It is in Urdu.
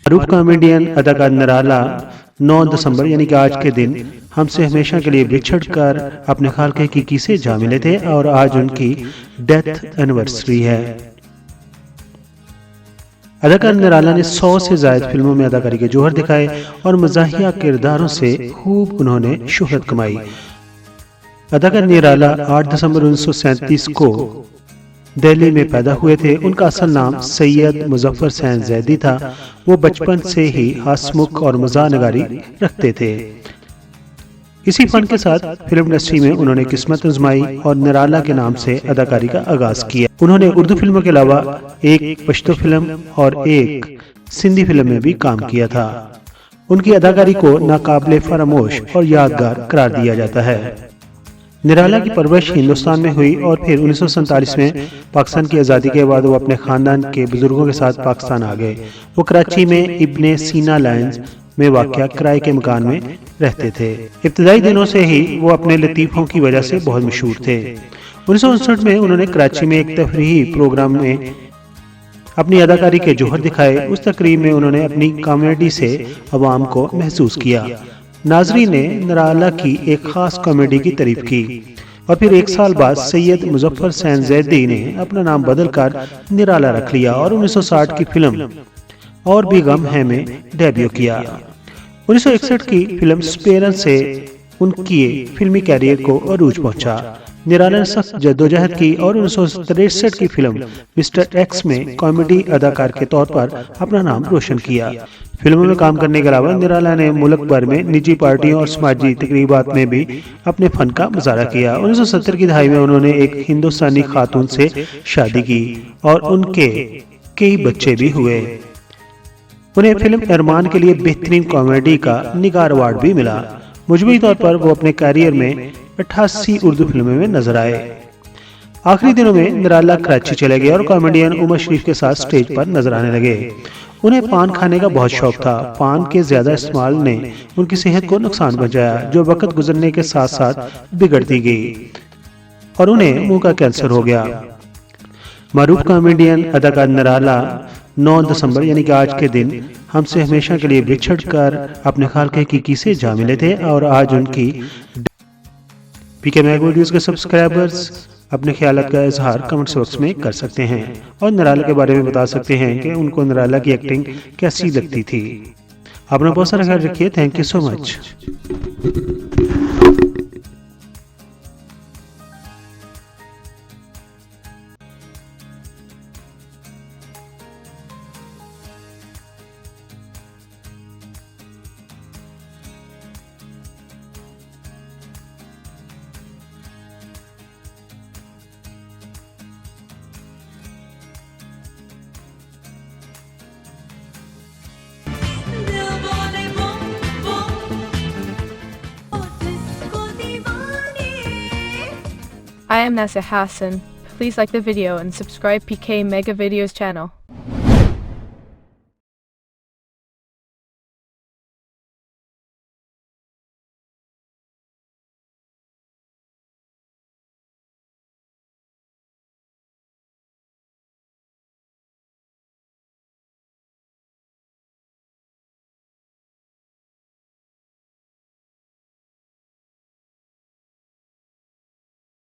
معروف کامیڈین اداکار نرالا 9 دسمبر یعنی کہ آج کے دن ہم سے ہمیشہ کے لیے بچھڑ کر اپنے خالق حقیقی سے جا ملے تھے اور آج ان کی ڈیتھ اینیورسری ہے۔ اداکار نرالا نے 100 سے زائد فلموں میں اداکاری کے جوہر دکھائے اور مزاحیہ کرداروں سے خوب انہوں نے شہرت کمائی۔ اداکار نرالا 8 دسمبر 1937 کو دہلی میں پیدا ہوئے تھے۔ ان کا اصل نام سید مظفر حسین زیدی تھا۔ وہ بچپن سے ہی ہنسمکھ اور مزاح نگاری رکھتے تھے۔ اسی فن کے ساتھ فلم انڈسٹری میں انہوں نے قسمت آزمائی اور نرالا کے نام سے اداکاری کا آغاز کیا۔ انہوں نے اردو فلموں کے علاوہ ایک پشتو فلم اور ایک سندھی فلم میں بھی کام کیا تھا۔ ان کی اداکاری کو ناقابل فراموش اور یادگار قرار دیا جاتا ہے۔ نرالا کی پرورش ہندوستان میں ہوئی اور پھر 1947 میں پاکستان کی آزادی کے بعد وہ اپنے خاندان کے بزرگوں کے ساتھ پاکستان آ گئے۔ وہ کراچی میں ابن سینا لائنز میں واقع کرائے کے مکان میں رہتے تھے۔ ابتدائی دنوں سے ہی وہ اپنے لطیفوں کی وجہ سے بہت مشہور تھے۔ 1959 میں انہوں نے کراچی میں ایک تفریحی پروگرام میں اپنی اداکاری کے جوہر دکھائے۔ اس تقریب میں انہوں نے اپنی کامیڈی سے عوام کو محظوظ کیا۔ ناظرین نے نرالا کی ایک خاص کامیڈی کی تعریف کی اور پھر ایک سال بعد سید مظفر حسین زیدی نے اپنا نام بدل کر نرالا رکھ لیا اور 1960 کی فلم اور بھی غم ہے میں ڈیبیو کیا۔ 1961 کی فلم سپیرل سے ان کی فلمی کیریئر کو عروج پہنچا۔ نرالا نے سخت جدوجہد کی اور 1963 کی فلم مسٹر ایکس میں کامیڈی اداکار کے طور پر اپنا نام روشن کیا۔ فلموں میں کام کرنے کے علاوہ نرالا نے ملک بھر میں نجی پارٹیوں اور سماجی تقریبات میں بھی اپنے فن کا مظاہرہ کیا۔ 1970 کی دہائی میں انہوں نے ایک ہندوستانی خاتون سے شادی کی اور ان کے کئی بچے بھی ہوئے۔ انہیں فلم ارمان کے لیے بہترین کامیڈی کا نگار ایوارڈ بھی ملا۔ مجموعی طور پر وہ اپنے کیریئر میں 88 اردو فلموں میں نظر آئے۔ آخری دنوں میں نرالا کراچی چلے گئے اور کامیڈین عمر شریف کے ساتھ سٹیج پر نظر آنے لگے۔ انہیں پان کھانے کا بہت شوق تھا۔ پان کے زیادہ استعمال نے ان کی صحت کو نقصان پہنچایا جو وقت گزرنے کے ساتھ ساتھ بگڑتی گئی اور انہیں منہ کا کینسر ہو گیا۔ معروف کامیڈین اداکار نرالا 9 دسمبر یعنی کہ آج کے دن ہم سے ہمیشہ کے لیے بچھڑ کر اپنے خالق حقیقی سے جا ملے تھے اور آج ان کی پی کے میگ ویڈیوز کے سبسکرائبرز اپنے خیالات کا اظہار کمنٹس باکس میں کر سکتے ہیں اور نرالا کے بارے میں بتا سکتے ہیں کہ ان کو نرالا کی ایکٹنگ کیسی لگتی تھی۔ آپ نے بہت سارا خیال رکھیے۔ Thank you so much. I am Nasser Hassan. Please like the video and subscribe PK Mega Videos channel.